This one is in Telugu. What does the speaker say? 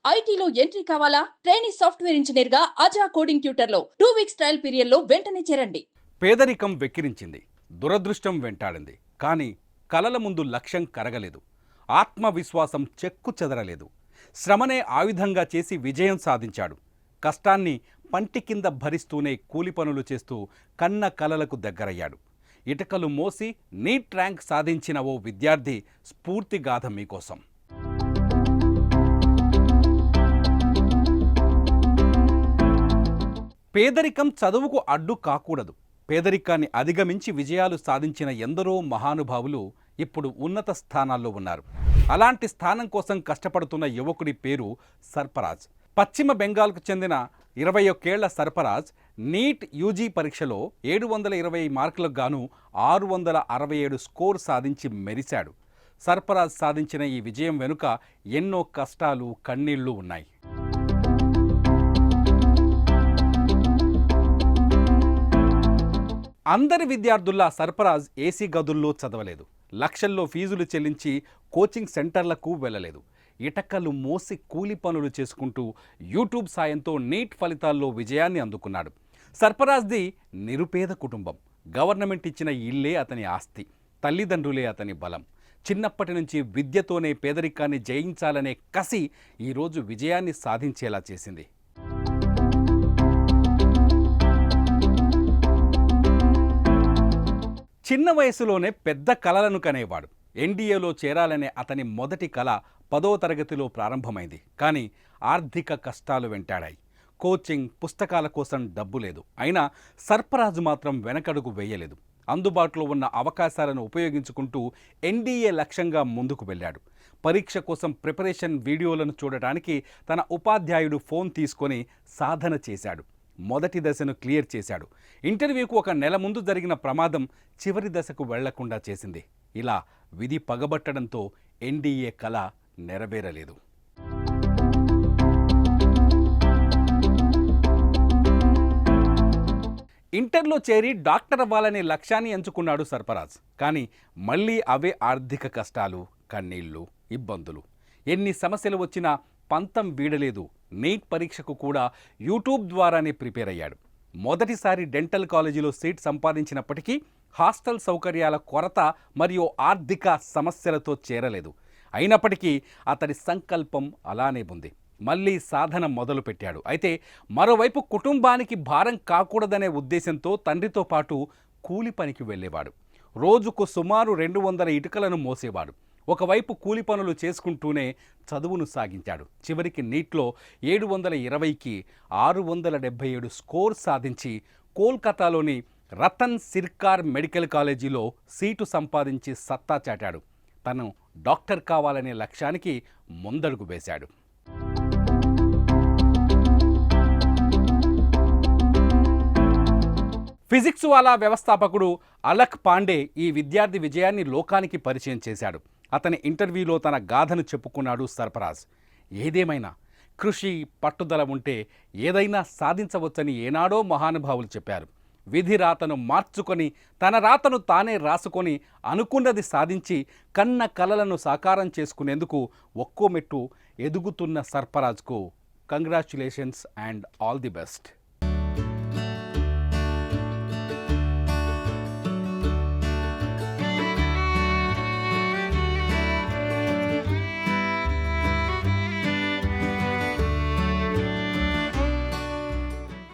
ఐటీలో ఎంట్రీ కావాలా? ట్రైనీ సాఫ్ట్వేర్ ఇంజనీర్ గా అజా కోడింగ్ ట్యూటర్ లో 2 వీక్స్ ట్రయల్ పీరియడ్ లో వెంటనే చేరండి. పేదరికం వెక్కిరించింది, దురదృష్టం వెంటాడింది. కానీ కలల ముందు లక్ష్యం కరగలేదు, ఆత్మవిశ్వాసం చెక్కు చెదరలేదు. శ్రమనే ఆయుధంగా చేసి విజయం సాధించాడు. కష్టాన్ని పంటి కింద భరిస్తూనే కూలి పనులు చేస్తూ కన్న కలలకు దగ్గరయ్యాడు. ఇటుకలు మోసి నీట్ ర్యాంక్ సాధించిన ఓ విద్యార్థి స్ఫూర్తిగాథ మీకోసం. పేదరికం చదువుకు అడ్డు కాకూడదు. పేదరికాన్ని అధిగమించి విజయాలు సాధించిన ఎందరో మహానుభావులు ఇప్పుడు ఉన్నత స్థానాల్లో ఉన్నారు. అలాంటి స్థానం కోసం కష్టపడుతున్న యువకుడి పేరు సర్ఫరాజ్. పశ్చిమ బెంగాల్కు చెందిన 21 ఏళ్ల సర్ఫరాజ్ నీట్ యూజీ పరీక్షలో 720 మార్కులకు గాను 667 స్కోర్ సాధించి మెరిశాడు. సర్ఫరాజ్ సాధించిన ఈ విజయం వెనుక ఎన్నో కష్టాలు, కన్నీళ్లు ఉన్నాయి. అందరి విద్యార్థుల్లా సర్ఫరాజ్ ఏసీ గదుల్లో చదవలేదు. లక్షల్లో ఫీజులు చెల్లించి కోచింగ్ సెంటర్లకు వెళ్ళలేదు. ఇటకలు మోసి కూలి పనులు చేసుకుంటూ యూట్యూబ్ సాయంతో నీట్ ఫలితాల్లో విజయాన్ని అందుకున్నాడు. సర్ఫరాజ్ది నిరుపేద కుటుంబం. గవర్నమెంట్ ఇచ్చిన ఇల్లే అతని ఆస్తి, తల్లిదండ్రులే అతని బలం. చిన్నప్పటి నుంచి విద్యతోనే పేదరికాన్ని జయించాలనే కసి ఈరోజు విజయాన్ని సాధించేలా చేసింది. చిన్న వయసులోనే పెద్ద కలలను కనేవాడు. ఎన్డీఏలో చేరాలనే అతని మొదటి కల 10వ తరగతిలో ప్రారంభమైంది. కానీ ఆర్థిక కష్టాలు వెంటాడాయి. కోచింగ్, పుస్తకాల కోసం డబ్బు లేదు. అయినా సర్ఫరాజ్ మాత్రం వెనకడుగు వేయలేదు. అందుబాటులో ఉన్న అవకాశాలను ఉపయోగించుకుంటూ ఎన్డీఏ లక్ష్యంగా ముందుకు వెళ్ళాడు. పరీక్ష కోసం ప్రిపరేషన్ వీడియోలను చూడటానికి తన ఉపాధ్యాయుడు ఫోన్ తీసుకొని సాధన చేశాడు. మొదటి దశను క్లియర్ చేశాడు. ఇంటర్వ్యూకు 1 నెల ముందు జరిగిన ప్రమాదం చివరి దశకు వెళ్లకుండా చేసింది. ఇలా విధి పగబట్టడంతో ఎన్డీఏ కల నెరవేరలేదు. ఇంటర్లో చేరి డాక్టర్ అవ్వాలనే లక్ష్యాన్ని ఎంచుకున్నాడు సర్ఫరాజ్. కానీ మళ్ళీ అవే ఆర్థిక కష్టాలు, కన్నీళ్లు, ఇబ్బందులు. ఎన్ని సమస్యలు వచ్చినా పంతం వీడలేదు. నీట్ పరీక్షకు కూడా యూట్యూబ్ ద్వారానే ప్రిపేర్ అయ్యాడు. మొదటిసారి డెంటల్ కాలేజీలో సీట్ సంపాదించినప్పటికీ హాస్టల్ సౌకర్యాల కొరత మరియు ఆర్థిక సమస్యలతో చేరలేదు. అయినప్పటికీ అతడి సంకల్పం అలానే ఉంది. మళ్ళీ సాధన మొదలుపెట్టాడు. అయితే మరోవైపు కుటుంబానికి భారం కాకూడదనే ఉద్దేశంతో తండ్రితో పాటు కూలి పనికి వెళ్ళేవాడు. రోజుకు సుమారు 200 ఇటుకలను మోసేవాడు. ఒకవైపు కూలి పనులు చేసుకుంటూనే చదువును సాగించాడు. చివరికి నీట్లో 720కి 677 స్కోర్ సాధించి కోల్కతాలోని రతన్ సిర్కార్ మెడికల్ కాలేజీలో సీటు సంపాదించి సత్తా చాటాడు. తను డాక్టర్ కావాలనే లక్ష్యానికి ముందడుగు వేశాడు. ఫిజిక్స్ వాలా వ్యవస్థాపకుడు అలక్ పాండే ఈ విద్యార్థి విజయాన్ని లోకానికి పరిచయం చేశాడు. అతని ఇంటర్వ్యూలో తన గాథను చెప్పుకున్నాడు సర్ఫరాజ్. ఏదేమైనా కృషి, పట్టుదల ఉంటే ఏదైనా సాధించవచ్చని ఏనాడో మహానుభావులు చెప్పారు. విధి రాతను మార్చుకొని తన రాతను తానే రాసుకొని అనుకున్నది సాధించి కన్న కలలను సాకారం చేసుకునేందుకు ఒక్కో మెట్టు ఎదుగుతున్న సర్ఫరాజ్కు congratulations and all the best.